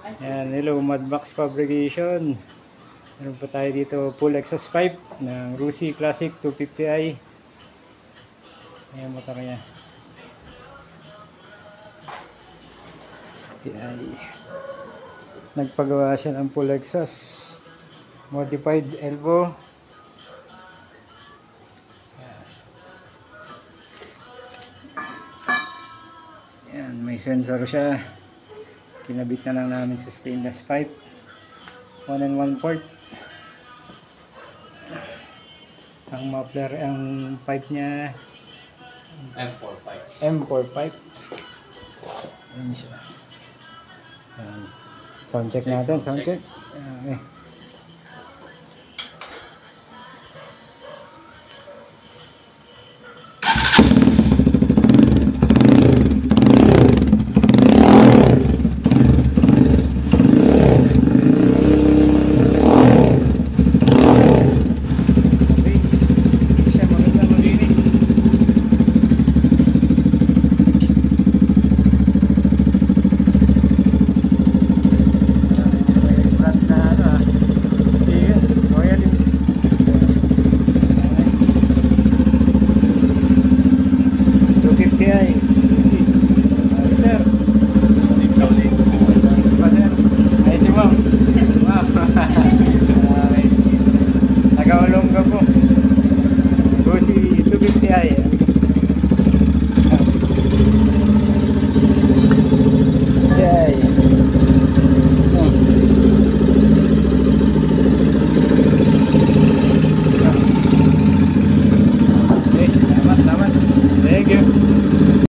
Yan, hello Madmax Fabrication. Meron pa tayo dito full exhaust pipe ng Rusi Classic 250i. Ayan motor niya. TI. Nagpagawa siya ng full exhaust. Modified elbow. Yan, may sensor siya. Kinabit na lang namin sa stainless pipe. 1 and 1 port. Ang muffler, ang pipe niya M4 pipe. M4 pipe. Ayan siya. Ayan. Sound check natin, sound check. Okay.